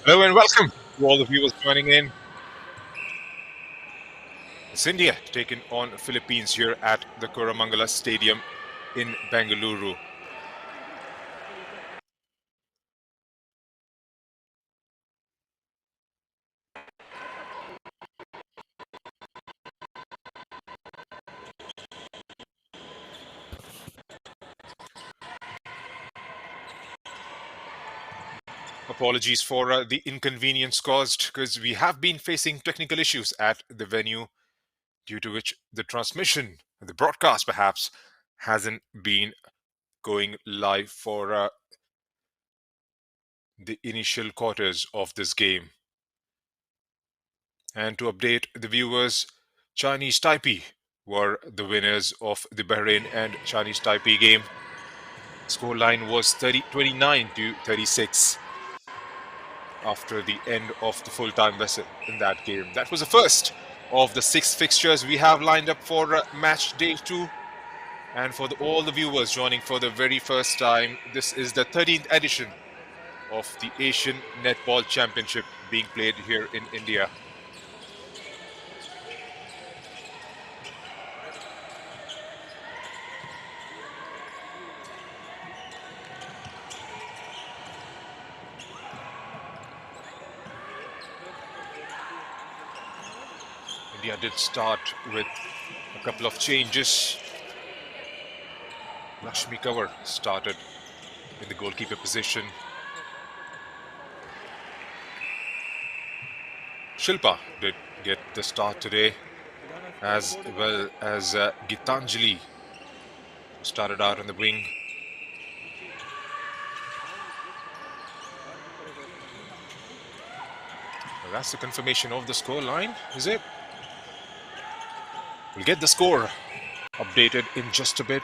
Hello and welcome to all the viewers joining in. It's India taking on Philippines here at the Koramangala Stadium in Bengaluru. Apologies for the inconvenience caused because we have been facing technical issues at the venue due to which the transmission, the broadcast perhaps, hasn't been going live for the initial quarters of this game. And to update the viewers, Chinese Taipei were the winners of the Bahrain and Chinese Taipei game. Scoreline was 29 to 36 after the end of the full-time whistle in that game. That was the first of the 6 fixtures we have lined up for match day 2. And for all the viewers joining for the very first time, this is the 13th edition of the Asian Netball Championship being played here in India. India did start with a couple of changes. Lakshmi Kaur started in the goalkeeper position. Shilpa did get the start today, as well as Gitanjali started out on the wing. Well, that's the confirmation of the score line, is it? We'll get the score updated in just a bit.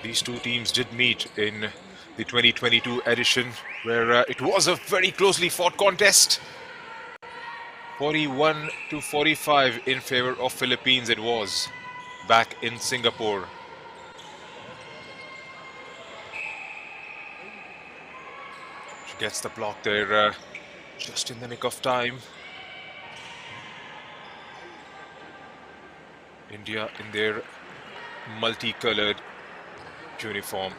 These two teams did meet in the 2022 edition, where it was a very closely fought contest. 41 to 45 in favor of Philippines it was back in Singapore. She gets the block there just in the nick of time. India in their multicolored uniform.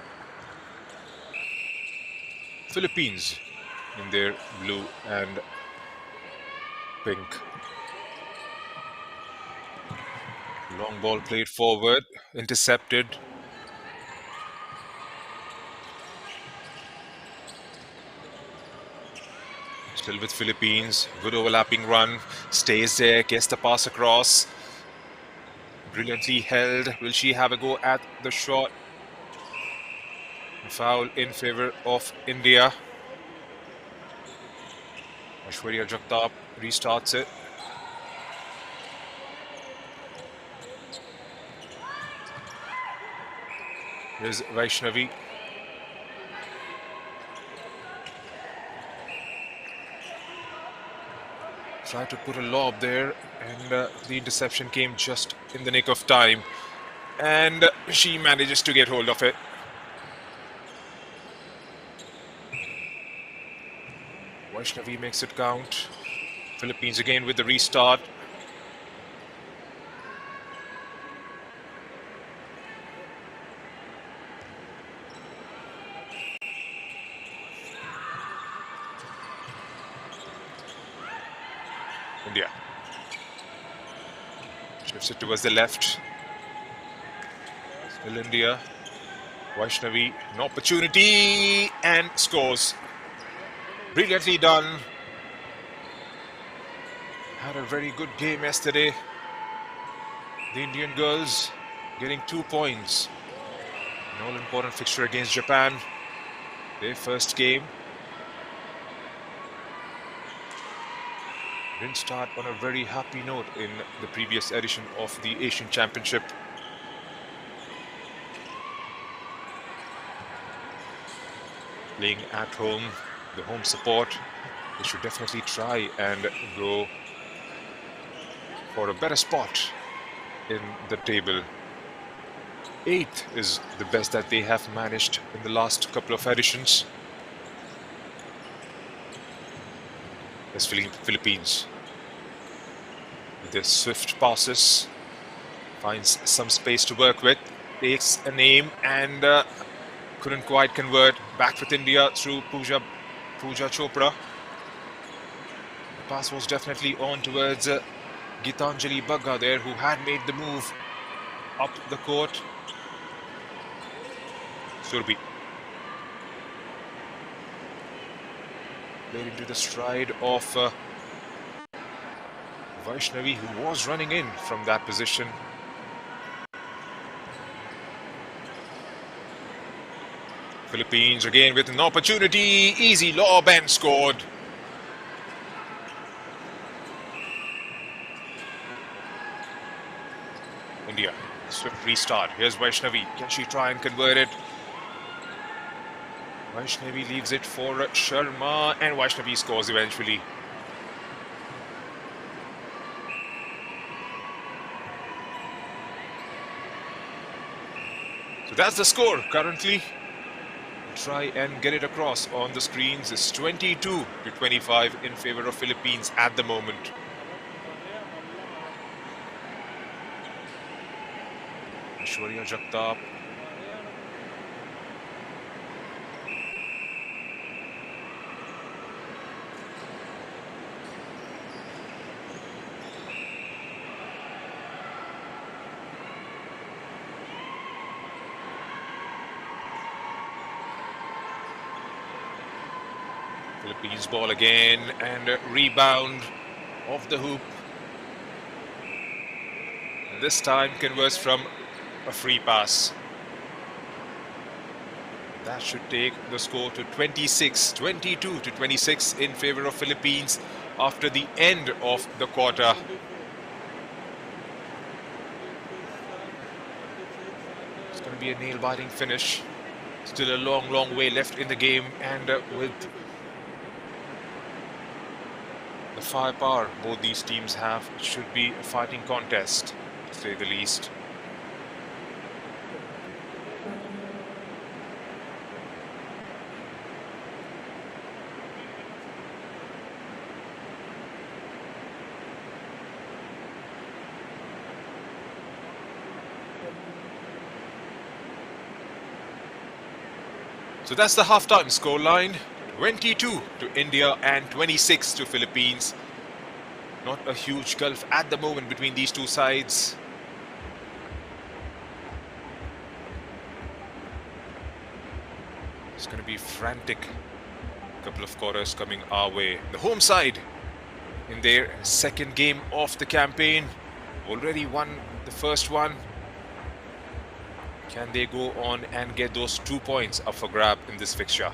Philippines in their blue and pink. Long ball played forward, intercepted. Still with Philippines, good overlapping run, stays there, gets the pass across. Brilliantly held. Will she have a go at the shot? A foul in favor of India. Aishwarya Jagtap restarts it. Here's Vaishnavi. Tried to put a lob there, and the interception came just in the nick of time. And she manages to get hold of it. Vaishnavi makes it count. Philippines again with the restart. India. Shifts it towards the left. Still India. Vaishnavi, an opportunity and scores. Brilliantly done. Had a very good game yesterday. The Indian girls getting 2 points. An all-important fixture against Japan. Their first game. Didn't start on a very happy note in the previous edition of the Asian Championship. Playing at home, the home support, they should definitely try and go for a better spot in the table. 8th is the best that they have managed in the last couple of editions. As Philippines, with their swift passes, finds some space to work with, takes an aim and couldn't quite convert. Back with India through Pooja Chopra. The pass was definitely on towards Gitanjali Bagga there, who had made the move up the court. Surbi played into the stride of Vaishnavi, who was running in from that position. Philippines again with an opportunity, easy lob and scored. India, swift restart. Here's Vaishnavi. Can she try and convert it? Vaishnavi leaves it for Sharma, and Vaishnavi scores eventually. So that's the score currently. Try and get it across on the screens. It's 22-25 in favor of Philippines at the moment. Aishwarya Jagtap. Philippines ball again, and a rebound off the hoop. And this time converts from a free pass. That should take the score to 22-26 in favor of Philippines after the end of the quarter. It's going to be a nail-biting finish. Still a long way left in the game, and with the firepower both these teams have, it should be a fighting contest, to say the least. So that's the halftime scoreline. 22 to India and 26 to Philippines. Not a huge gulf at the moment between these two sides. It's going to be frantic. A couple of quarters coming our way. The home side in their second game of the campaign already won the first one. Can they go on and get those 2 points up for grab in this fixture?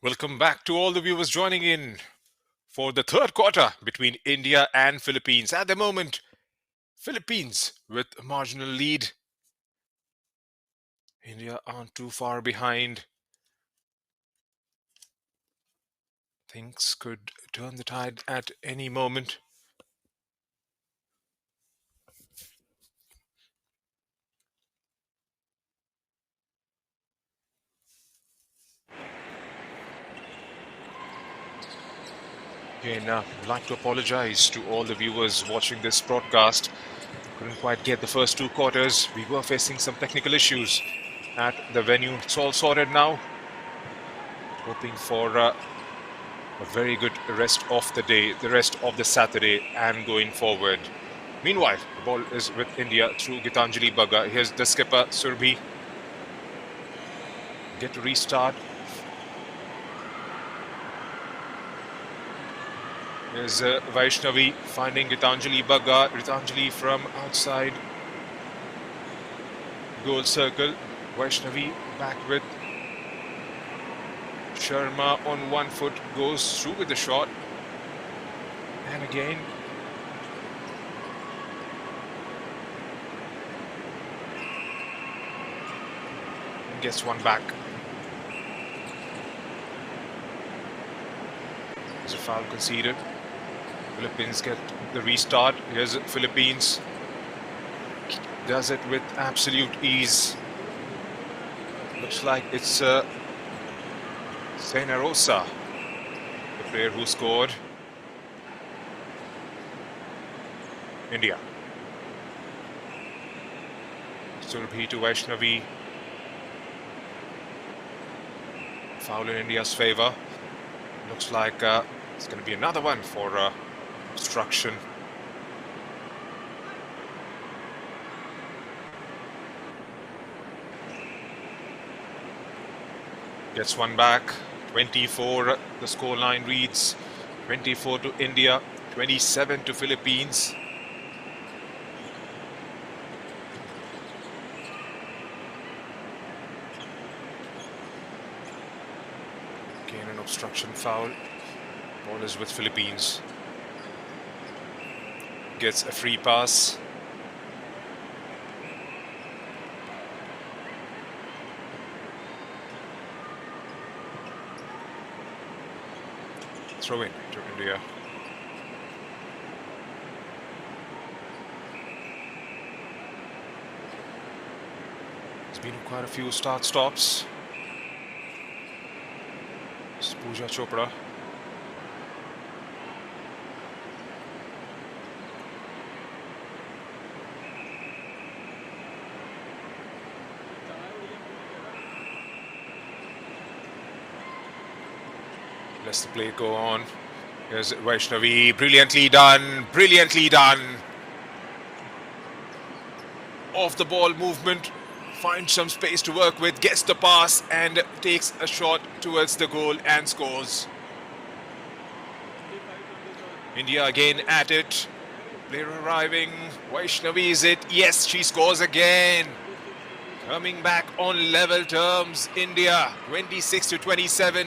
Welcome back to all the viewers joining in for the third quarter between India and Philippines. At the moment, Philippines with a marginal lead. India aren't too far behind. Things could turn the tide at any moment. Again, I'd like to apologize to all the viewers watching this broadcast. Couldn't quite get the first two quarters. We were facing some technical issues at the venue. It's all sorted now. Hoping for a very good rest of the day, the rest of the Saturday and going forward. Meanwhile, the ball is with India through Gitanjali Bagga. Here's the skipper, Surbhi. Get to restart. Here's Vaishnavi finding Gitanjali Bagga. Gitanjali from outside goal circle. Vaishnavi back with Sharma on one foot. Goes through with the shot. And again. Gets one back. There's a foul conceded. Philippines get the restart. Here's Philippines. Does it with absolute ease. Looks like it's Sena Rosa, the player who scored. India. Surbhi to Vaishnavi. Foul in India's favour. Looks like it's going to be another one for obstruction. Gets one back. 24, the scoreline reads. 24 to India, 27 to Philippines. Again, an obstruction foul. Ball is with Philippines. Gets a free pass. Throw in to India. There's been quite a few start-stops. It's Pooja Chopra. Lets the play go on. Here's Vaishnavi. Brilliantly done. Brilliantly done. Off the ball movement. Finds some space to work with. Gets the pass and takes a shot towards the goal and scores. India again at it. Player arriving. Vaishnavi is it? Yes, she scores again. Coming back on level terms. India 26 to 27.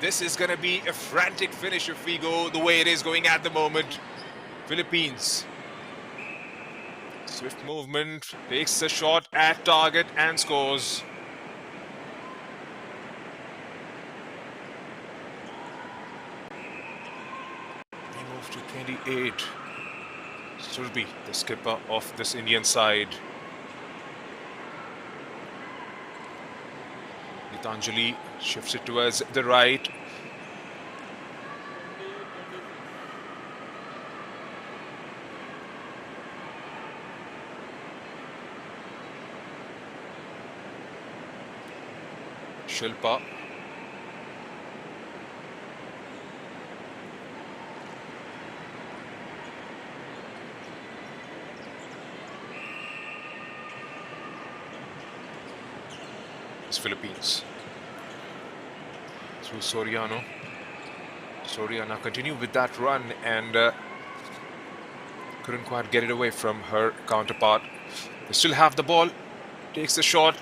This is going to be a frantic finish if we go the way it is going at the moment. Philippines. Swift movement, takes a shot at target and scores. We move to 28. Surbhi, the skipper of this Indian side. Gitanjali shifts it towards the right. Shilpa. It's Philippines. Through Soriano. Soriano continued with that run and couldn't quite get it away from her counterpart. They still have the ball. Takes the shot.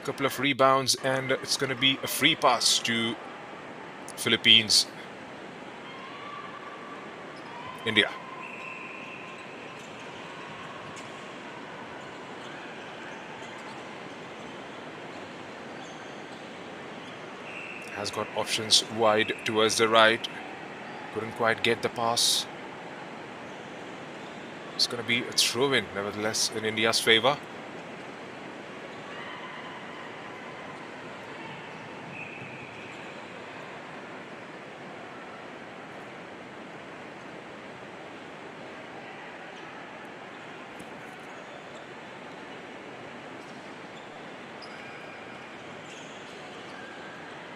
couple of rebounds, and it's going to be a free pass to Philippines. India. Has got options wide towards the right. Couldn't quite get the pass. It's going to be a throw-in, nevertheless, in India's favor.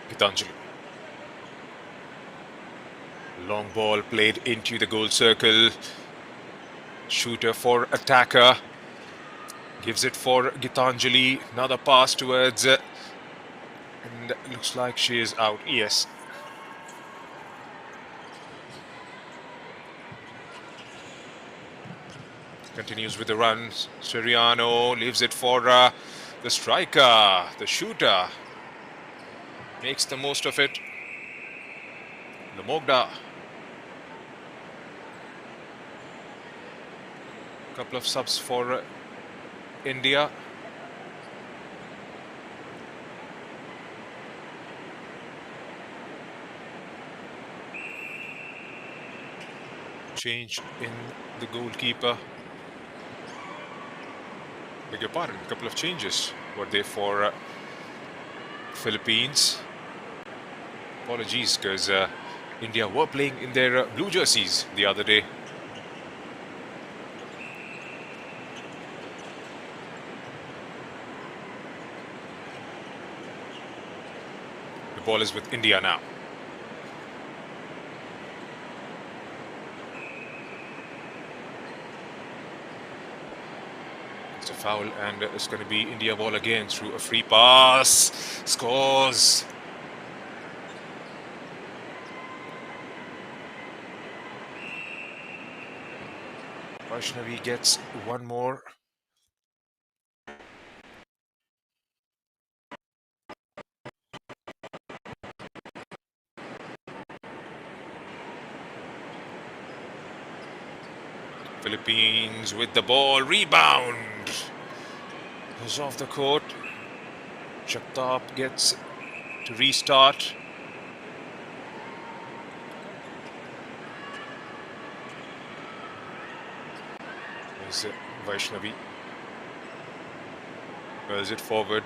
Gitanjali. Long ball played into the goal circle. Shooter for attacker. Gives it for Gitanjali. Another pass towards... and looks like she is out. Yes. Continues with the runs. Siriano leaves it for the striker, the shooter. Makes the most of it. Lamogda. Couple of subs for India. Change in the goalkeeper. Beg your pardon, a couple of changes were there for Philippines. Apologies, because India were playing in their blue jerseys the other day. The ball is with India now. It's a foul, and it's going to be India ball again through a free pass. Scores. Vaishnavi gets one more. Philippines with the ball. Rebound. Goes off the court. Jagtap gets to restart. There's Vaishnavi. Curls it forward.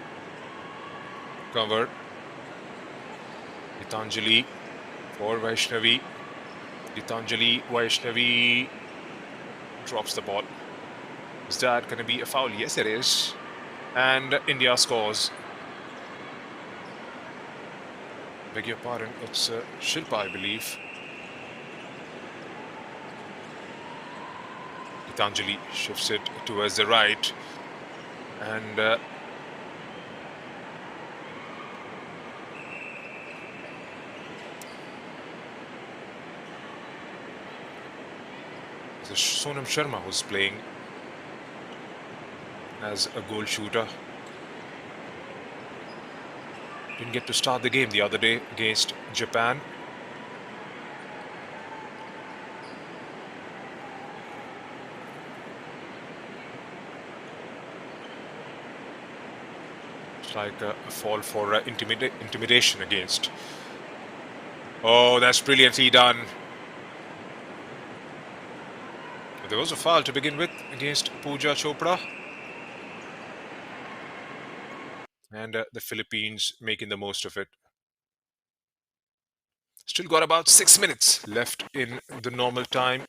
Cover. Gitanjali for Vaishnavi. Gitanjali, Vaishnavi drops the ball. Is that going to be a foul? Yes, it is. And India scores. Beg your pardon, it's Shilpa, I believe. Gitanjali shifts it towards the right. And it's Sonam Sharma who's playing as a goal shooter. Didn't get to start the game the other day against Japan. It's like a fall for intimidation against. Oh, that's brilliantly done. There was a foul to begin with against Pooja Chopra. And the Philippines making the most of it. Still got about 6 minutes left in the normal time.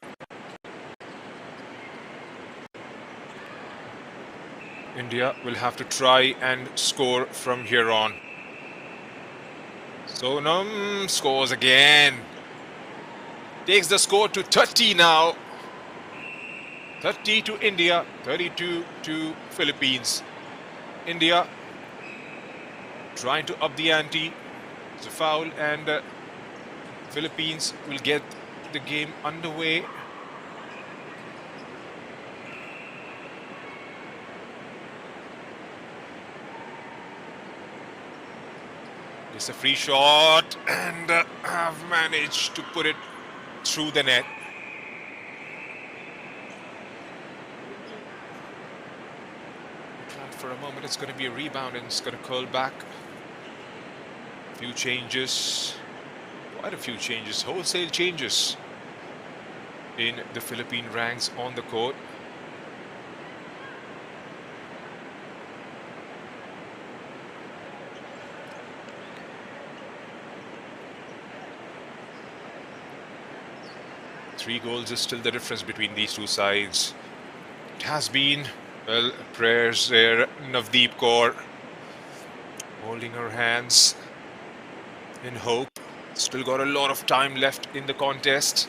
India will have to try and score from here on. Sonam scores again. Takes the score to 30 now. 30 to India, 32 to Philippines. India trying to up the ante. It's a foul, and Philippines will get the game underway. It's a free shot and have managed to put it through the net. For a moment, it's going to be a rebound and it's going to curl back. A few changes, quite a few changes, wholesale changes in the Philippine ranks on the court. Three goals is still the difference between these two sides. It has been, well, prayers there. Navdeep Kaur holding her hands in hope. Still got a lot of time left in the contest.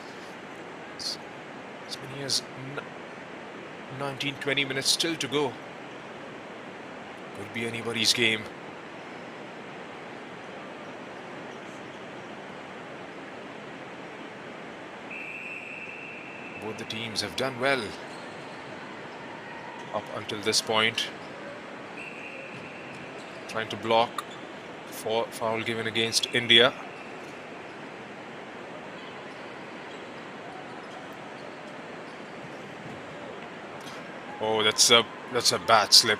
As many as 19-20 minutes still to go. Could be anybody's game. Both the teams have done well up until this point. Trying to block for foul given against India. Oh, that's a bad slip.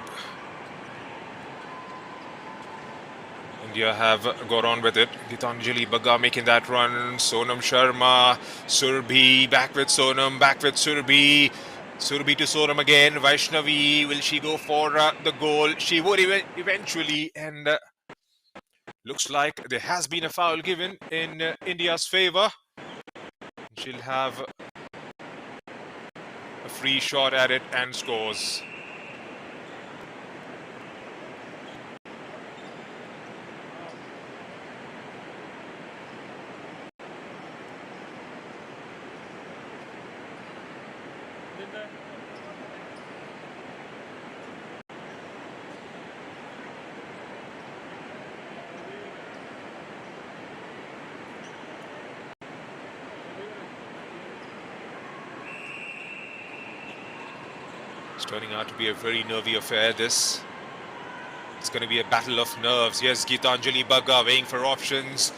India have got on with it. Gitanjali Bagga making that run. Sonam Sharma, Surbhi, back with Sonam, back with Surbhi. Surbhi to Sonam again. Vaishnavi, will she go for the goal? She would eventually, and looks like there has been a foul given in India's favour. She'll have a free shot at it and scores. It's turning out to be a very nervy affair, this. It's going to be a battle of nerves. Yes, Gitanjali Bagga weighing for options.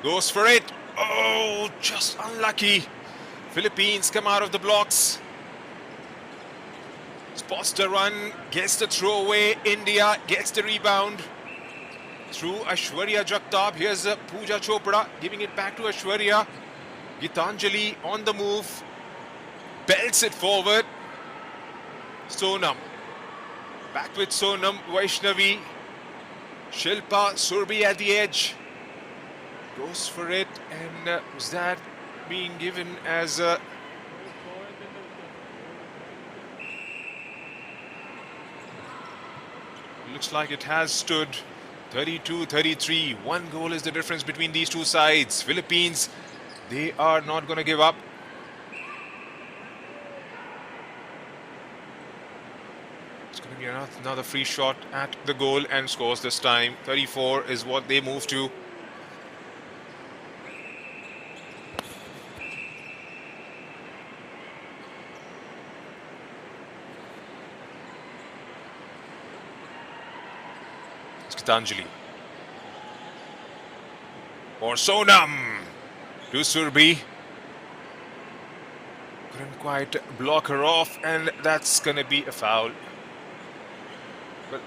Goes for it. Oh, just unlucky. Philippines come out of the blocks. Spots the run, gets the throw away. India gets the rebound through Aishwarya Jagtap. Here's Pooja Chopra giving it back to Aishwarya. Gitanjali on the move. Belts it forward. Sonam. Back with Sonam, Vaishnavi. Shilpa, Surbhi at the edge. Goes for it, and was that being given as a... Looks like it has stood. 32-33. One goal is the difference between these two sides. Philippines, they are not going to give up. It's going to be another free shot at the goal and scores this time. 34 is what they move to. Gitanjali or Sonam to Surbhi. Couldn't quite block her off, and that's going to be a foul. But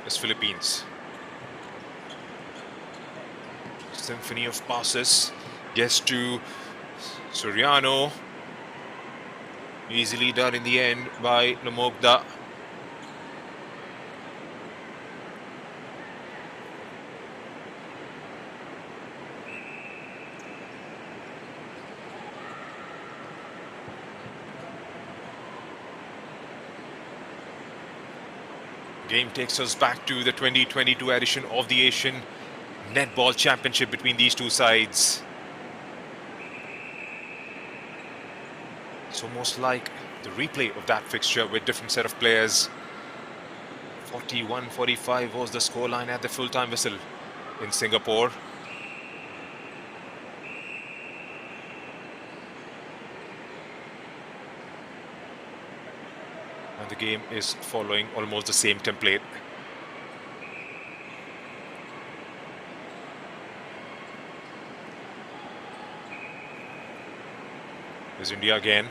it's Philippines. Symphony of passes gets to Suriano. Easily done in the end by Namogda. Game takes us back to the 2022 edition of the Asian Netball Championship between these two sides. It's almost like the replay of that fixture with different set of players. 41-45 was the scoreline at the full-time whistle in Singapore. And the game is following almost the same template. There's India again.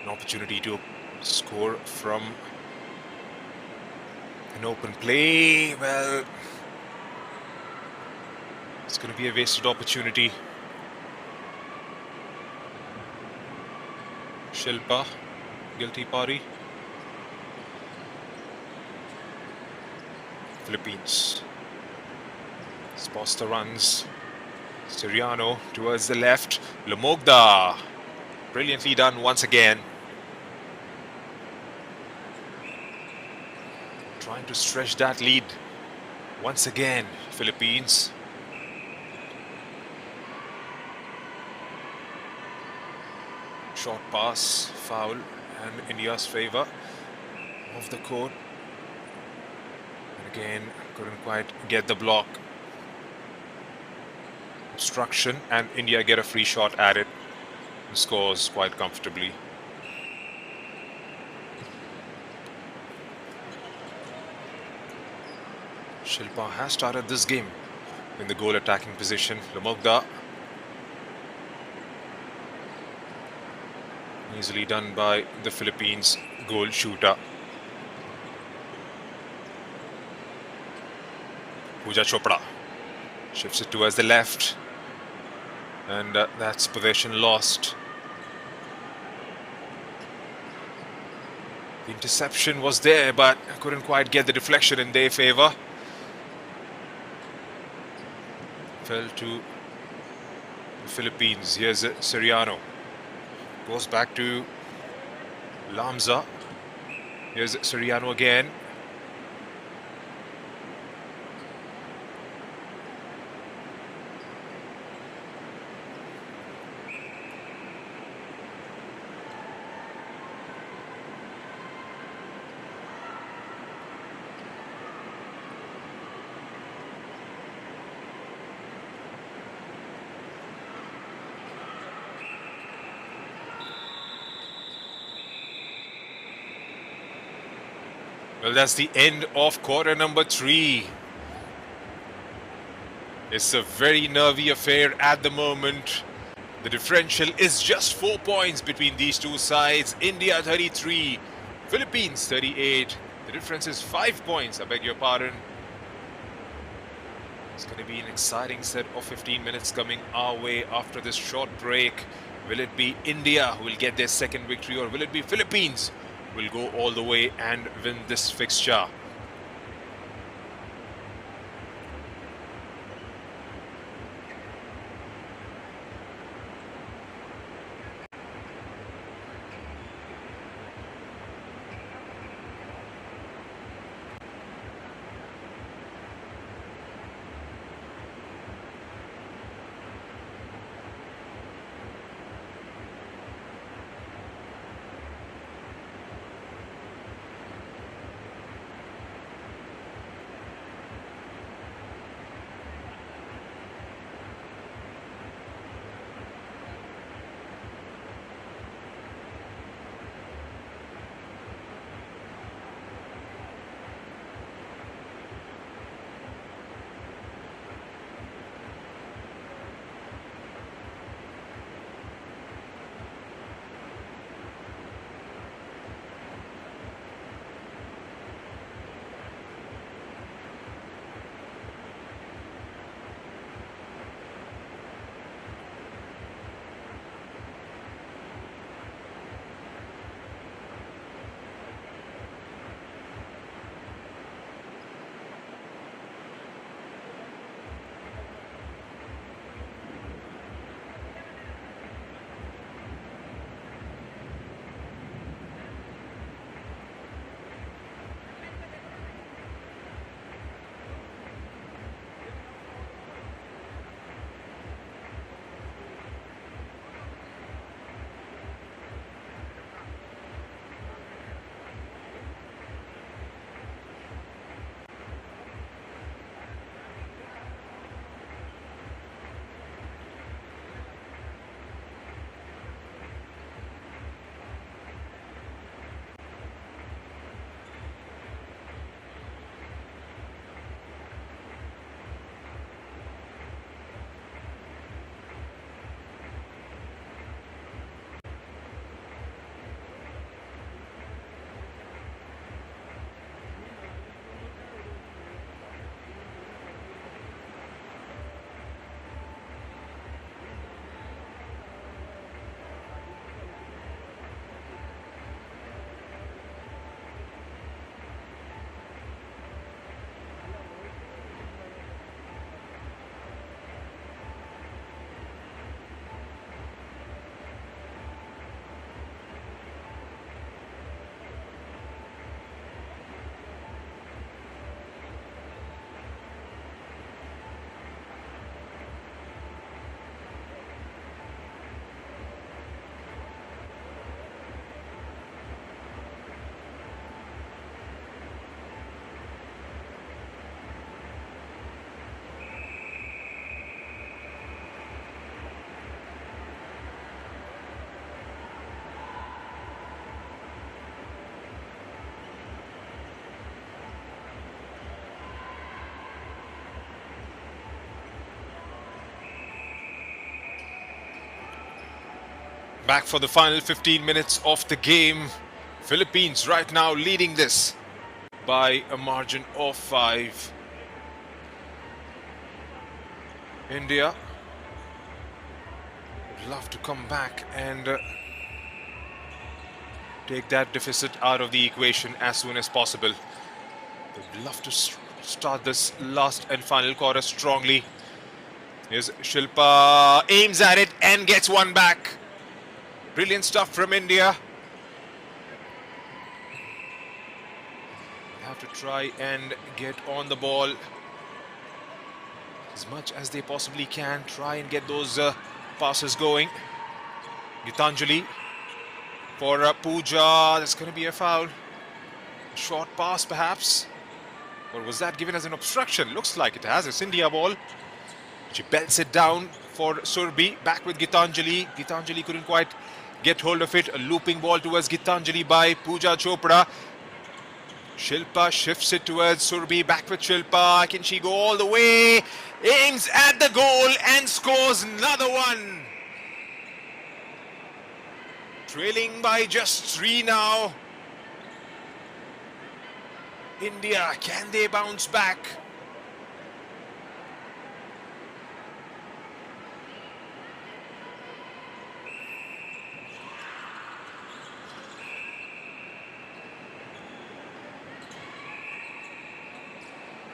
An opportunity to score from an open play. Well, it's going to be a wasted opportunity. Shilpa, guilty party. Philippines spots the runs. Siriano towards the left. Lumogda, brilliantly done once again. Trying to stretch that lead once again, Philippines. Short pass, foul, and India's favour of the court. And again, couldn't quite get the block. Obstruction, and India get a free shot at it and scores quite comfortably. Shilpa has started this game in the goal attacking position. Lumogda, easily done by the Philippines goal shooter. Pooja Chopra shifts it towards the left, and that's possession lost. The interception was there, but couldn't quite get the deflection in their favour. Fell to the Philippines. Here's Siriano. Goes back to Lamza. Here's Siriano again. Well, that's the end of quarter number 3. It's a very nervy affair at the moment. The differential is just 4 points between these two sides. India 33, Philippines 38. The difference is 5 points, I beg your pardon. It's going to be an exciting set of 15 minutes coming our way after this short break. Will it be India who will get their second victory, or will it be Philippines who will go all the way and win this fixture? Back for the final 15 minutes of the game. Philippines right now leading this by a margin of 5. India would love to come back and take that deficit out of the equation as soon as possible. They'd love to start this last and final quarter strongly. Here's Shilpa, aims at it and gets one back. Brilliant stuff from India. They have to try and get on the ball as much as they possibly can. Try and get those passes going. Gitanjali for Pooja. That's going to be a foul. Short pass perhaps. Or was that given as an obstruction? Looks like it has. It's India ball. She belts it down for Surbi. Back with Gitanjali. Gitanjali couldn't quite get hold of it. A looping ball towards Gitanjali by Pooja Chopra. Shilpa shifts it towards Surbi. Back with Shilpa. Can she go all the way? Aims at the goal and scores another one. Trailing by just 3 now. India, can they bounce back?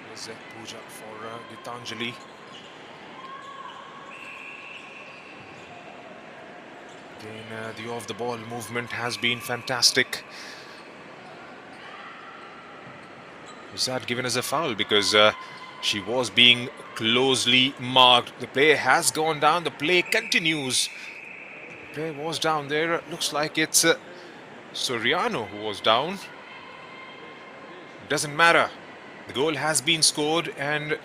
There's Pooja for Gitanjali. Again, the off-the-ball movement has been fantastic. Was that given as a foul? Because she was being closely marked. The play has gone down. The play continues. The play was down there. Looks like it's Soriano who was down. Doesn't matter. The goal has been scored and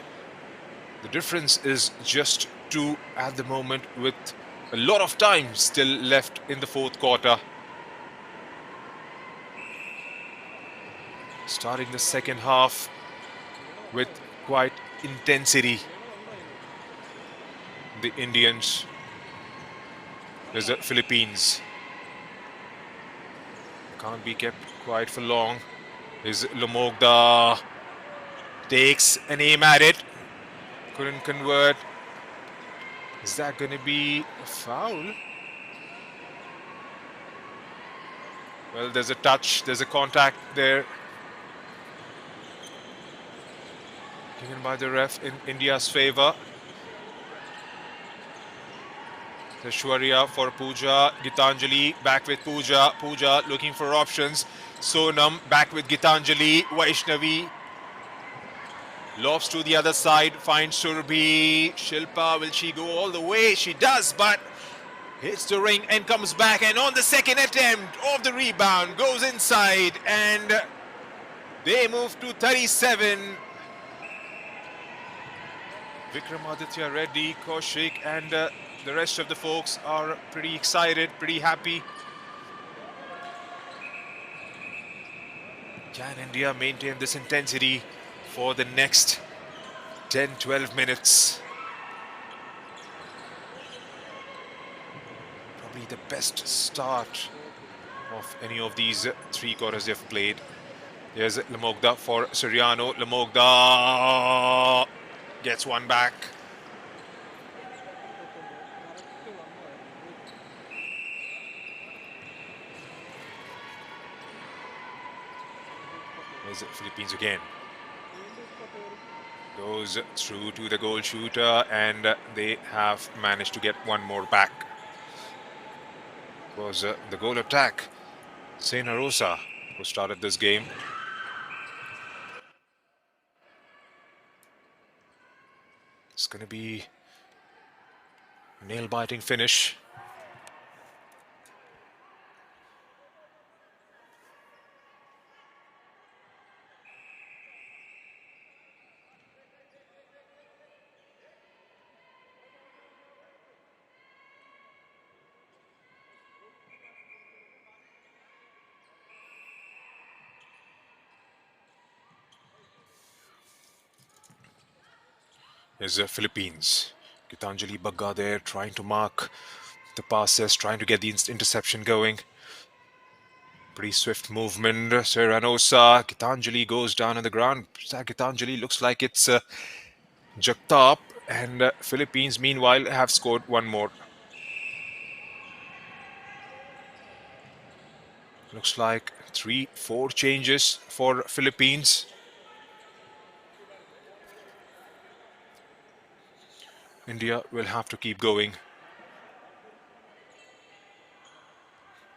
the difference is just 2 at the moment with a lot of time still left in the 4th quarter. Starting the second half with quite intensity. The Indians. There's the Philippines. Can't be kept quiet for long. Is Lomogda. Takes an aim at it. Couldn't convert. Is that going to be a foul? Well, there's a touch. There's a contact there. Taken by the ref in India's favor. The Shwarya for Pooja. Gitanjali back with Pooja. Pooja looking for options. Sonam back with Gitanjali. Vaishnavi lobs to the other side. Finds Surbi. Shilpa, will she go all the way? She does, but hits the ring and comes back. And on the second attempt of the rebound, goes inside. And they move to 37. Vikramaditya Reddy, Kaushik and the rest of the folks are pretty excited, pretty happy. Can India maintain this intensity for the next 10-12 minutes? Probably the best start of any of these 3 quarters they've played. Here's Lamogda for Soriano. Lamogda gets one back. There's the Philippines again. Goes through to the goal shooter and they have managed to get one more back. It was the goal attack. Sena Rosa who started this game. It's going to be a nail-biting finish. Is the Philippines. Gitanjali Bagga there trying to mark The passes trying to get the interception going. Pretty swift movement. Serranosa. Gitanjali goes down on the ground. Gitanjali looks like it's Jagtap. And Philippines, meanwhile, have scored one more. Looks like 3-4 changes for Philippines. India will have to keep going.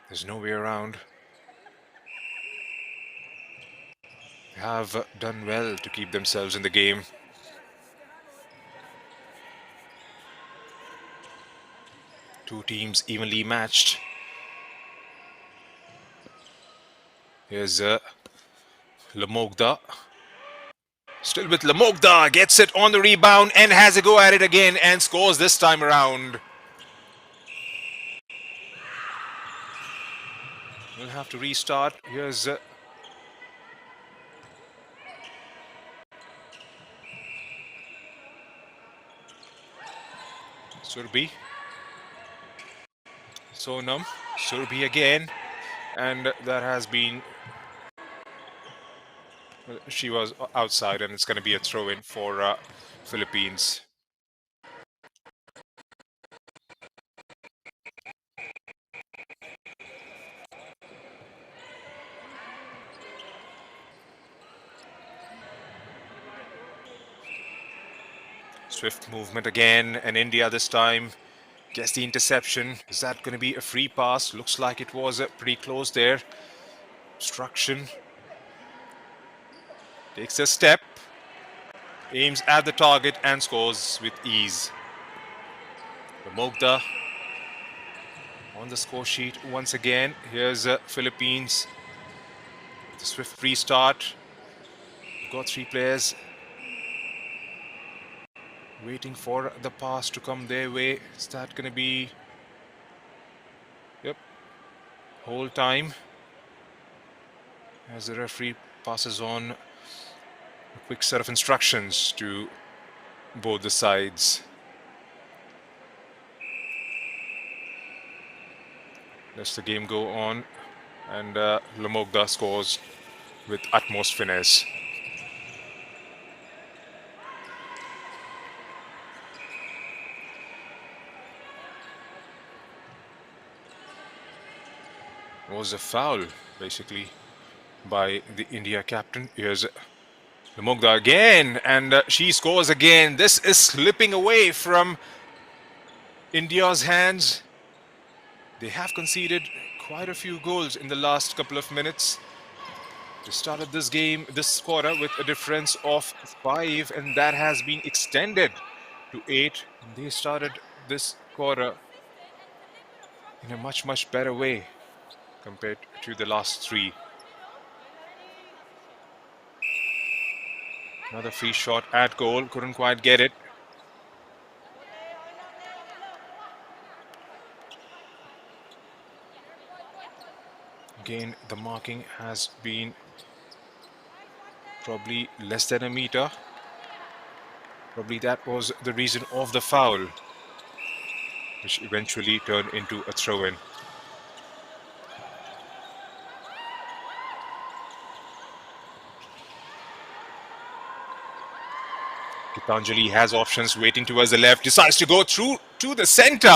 There's no way around. They have done well to keep themselves in the game. Two teams evenly matched. Here's Lamogda. Still with Lamogda. Gets it on the rebound and has a go at it again and scores this time around. We'll have to restart. Here's Surbi. Sonam. Surbi again. And that has been... She was outside and it's going to be a throw-in for Philippines. Swift movement again, and India this time gets the interception. Is that going to be a free pass? Looks like it was pretty close there. Obstruction. Takes a step, aims at the target and scores with ease. Mogda on the score sheet once again. Here's Philippines. The swift restart. Got three players waiting for the pass to come their way. Is that going to be... Yep. Whole time. As the referee passes on a quick set of instructions to both the sides. Lets the game go on, and Lamogda scores with utmost finesse. It was a foul, basically, by the India captain. Here's Lamogda again, and she scores again. This is slipping away from India's hands. They have conceded quite a few goals in the last couple of minutes. They started this game, this quarter, with a difference of 5, and that has been extended to 8. They started this quarter in a much better way compared to the last 3. Another free shot at goal, couldn't quite get it. Again, the marking has been probably less than a meter. Probably that was the reason of the foul, which eventually turned into a throw-in. Gitanjali has options waiting towards the left, decides to go through to the center,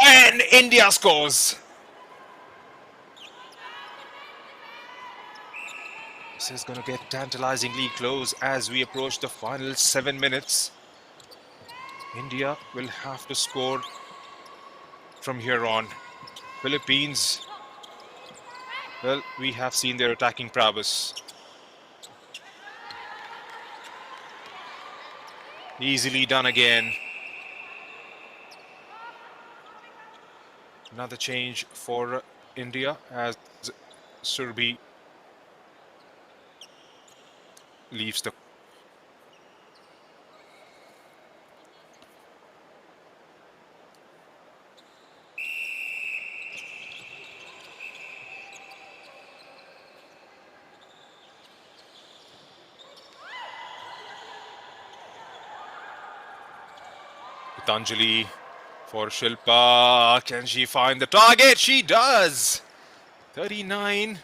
and India scores. This is going to get tantalizingly close as we approach the final 7 minutes. India will have to score from here on. Philippines, well, we have seen their attacking prowess. Easily done again. Another change for India as Surbi leaves the... Gitanjali for Shilpa. Can she find the target? She does. 39.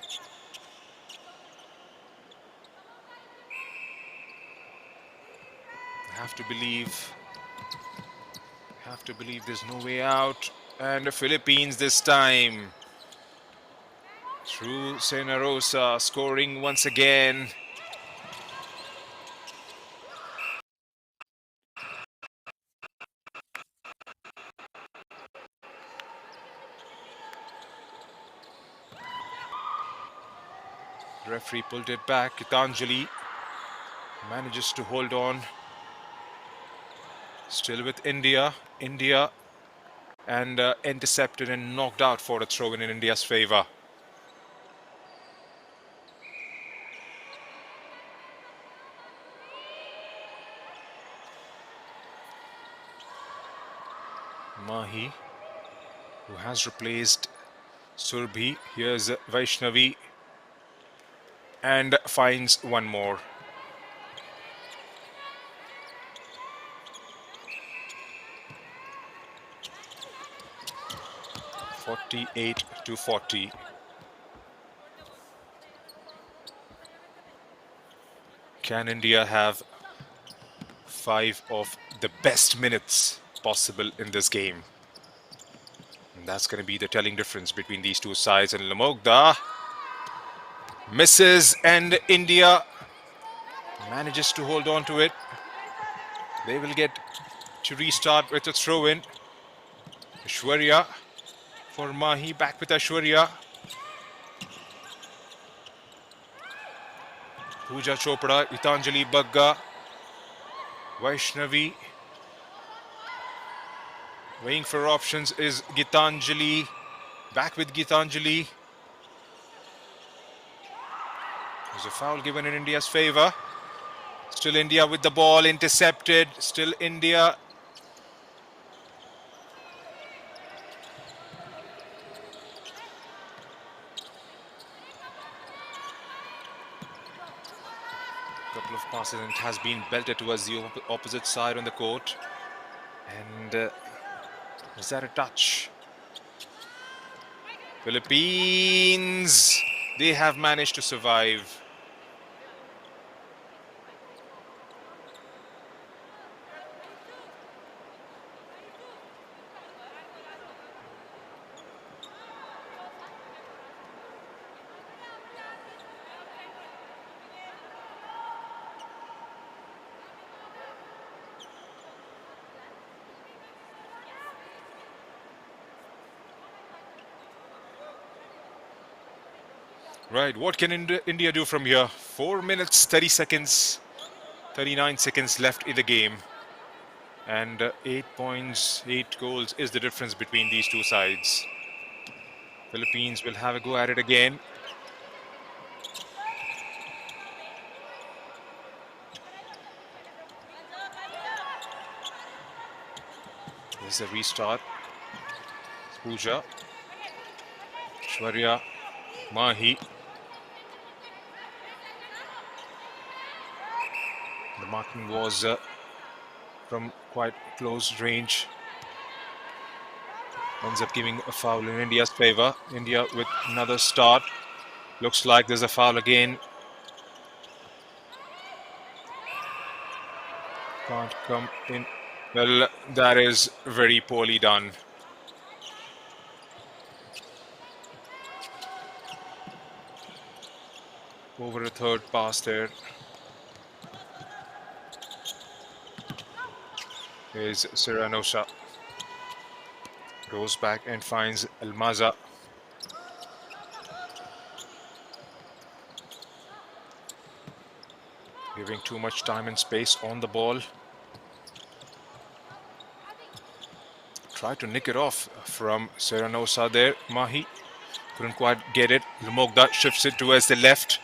Have to believe there's no way out. And the Philippines this time. Through Sena Rosa, scoring once again. Referee pulled it back. Gitanjali manages to hold on. Still with India. And intercepted and knocked out for a throw in India's favour. Mahi, who has replaced Surbhi. Here's Vaishnavi and finds one more. 48-40. Can India have 5 of the best minutes possible in this game? And that's going to be the telling difference between these two sides. And Lamogda misses and India manages to hold on to it. They will get to restart with a throw-in. Aishwarya for Mahi, back with Aishwarya. Pooja Chopra, Gitanjali Bagga, Vaishnavi. Weighing for options is Gitanjali. Back with Gitanjali. There's a foul given in India's favour. Still India with the ball, intercepted. Still India. Couple of passes and it has been belted towards the opposite side on the court. And is that a touch? Philippines, they have managed to survive. Right, what can India do from here? 4 minutes, 30 seconds, 39 seconds left in the game. And 8 points, 8 goals is the difference between these two sides. Philippines will have a go at it again. This is a restart. Pooja, Shwarya, Mahi. The marking was from quite close range. Ends up giving a foul in India's favour. India with another start. Looks like there's a foul again. Can't come in. Well, that is very poorly done. Over a third pass there. Is Serranosa. Goes back and finds Almaza. Giving too much time and space on the ball. Tried to nick it off from Serranosa there. Mahi couldn't quite get it. Lamogda shifts it towards the left.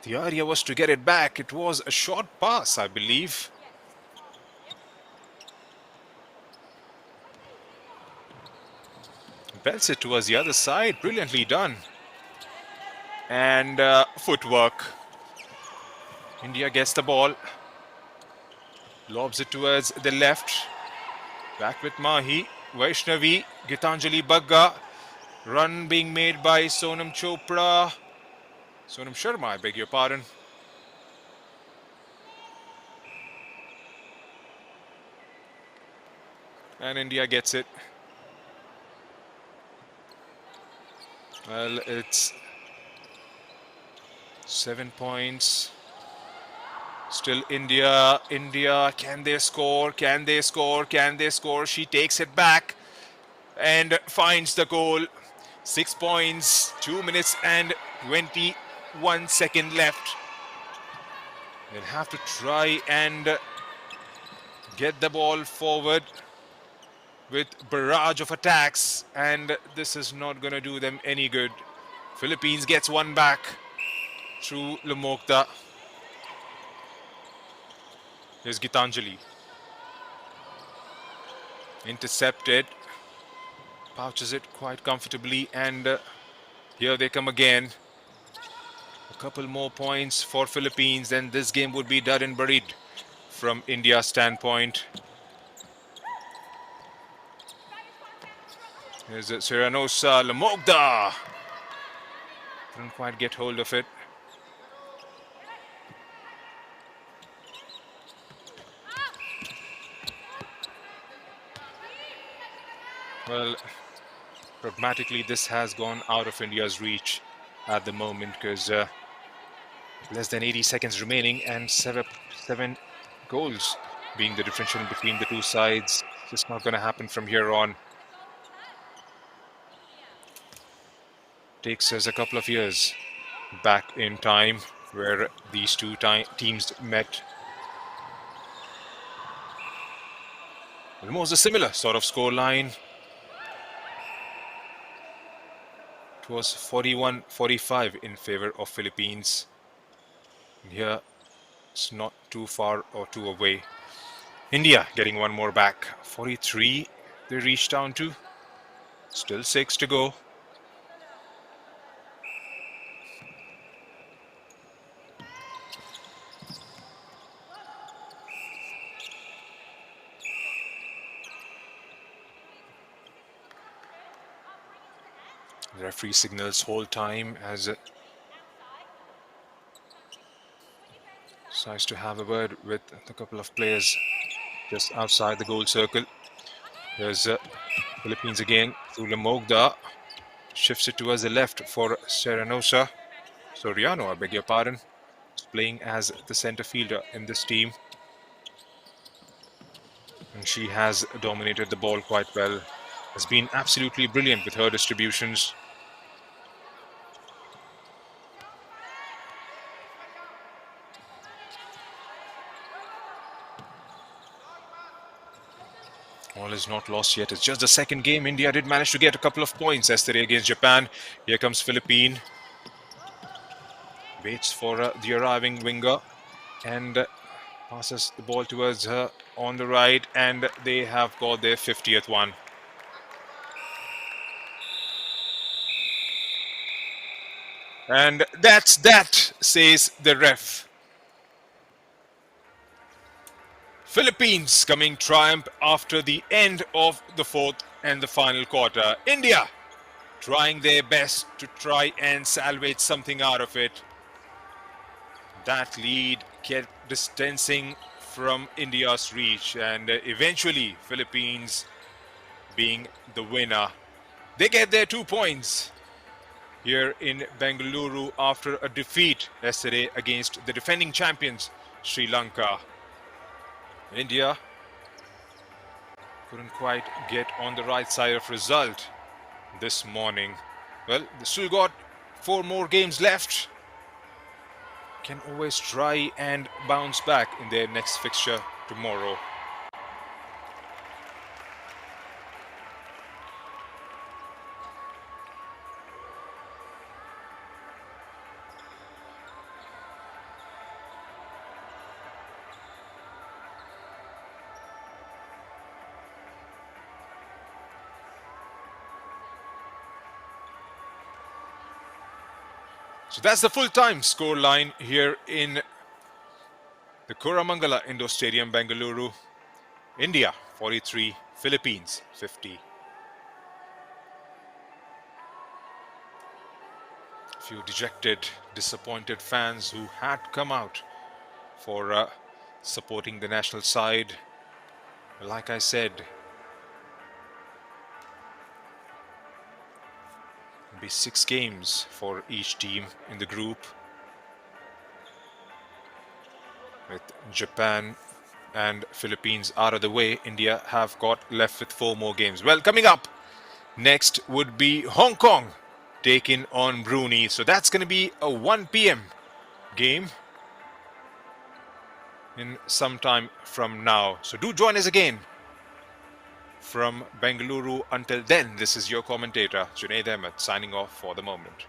The idea was to get it back. It was a short pass, I believe. Belts it towards the other side. Brilliantly done. And footwork. India gets the ball. Lobs it towards the left. Back with Mahi, Vaishnavi, Gitanjali Bagga. Run being made by Sonam Sharma, I beg your pardon. And India gets it. Well, it's 7 points. Still India. India, can they score? Can they score? Can they score? She takes it back and finds the goal. 6 points, 2 minutes and 21 seconds left. They'll have to try and get the ball forward with barrage of attacks, and this is not going to do them any good. Philippines gets one back through Lamokta. Here's Gitanjali. Intercepted. Pouches it quite comfortably, and here they come again. A couple more points for Philippines, and this game would be done and buried from India's standpoint. Here's Serranosa, Lamogda. Couldn't quite get hold of it. Well, pragmatically, this has gone out of India's reach at the moment because less than 80 seconds remaining and seven goals being the differential between the two sides. Just not going to happen from here on. Takes us a couple of years back in time where these two teams met. Almost a similar sort of scoreline. It was 41-45 in favor of Philippines. And here it's not too far or too away. India getting one more back. 43 they reached down to. Still 6 to go. The referee signals whole time as it decides to have a word with a couple of players just outside the goal circle. There's Philippines again through Lamogda. Shifts it towards the left for Serranosa. Soriano, I beg your pardon. Is playing as the center fielder in this team. And she has dominated the ball quite well. Has been absolutely brilliant with her distributions. All is not lost yet. It's just the second game. India did manage to get a couple of points yesterday against Japan. Here comes Philippines. Waits for the arriving winger and passes the ball towards her on the right, and they have got their 50th one. And that's that, says the ref. Philippines coming triumph after the end of the fourth and the final quarter. India trying their best to try and salvage something out of it. That lead kept distancing from India's reach, and eventually Philippines being the winner. They get their 2 points here in Bengaluru after a defeat yesterday against the defending champions Sri Lanka. India couldn't quite get on the right side of result this morning. Well, they still got 4 more games left. Can always try and bounce back in their next fixture tomorrow. So that's the full-time score line here in the Koramangala Indoor Stadium, Bengaluru. India 43, Philippines 50. A few dejected, disappointed fans who had come out for supporting the national side. Like I said, it'll be 6 games for each team in the group, with Japan and Philippines out of the way. India have got left with 4 more games. Well, coming up next would be Hong Kong taking on Brunei. So that's going to be a 1 p.m. game in some time from now. So do join us again from Bengaluru. Until then, this is your commentator, Junaid Ahmed, signing off for the moment.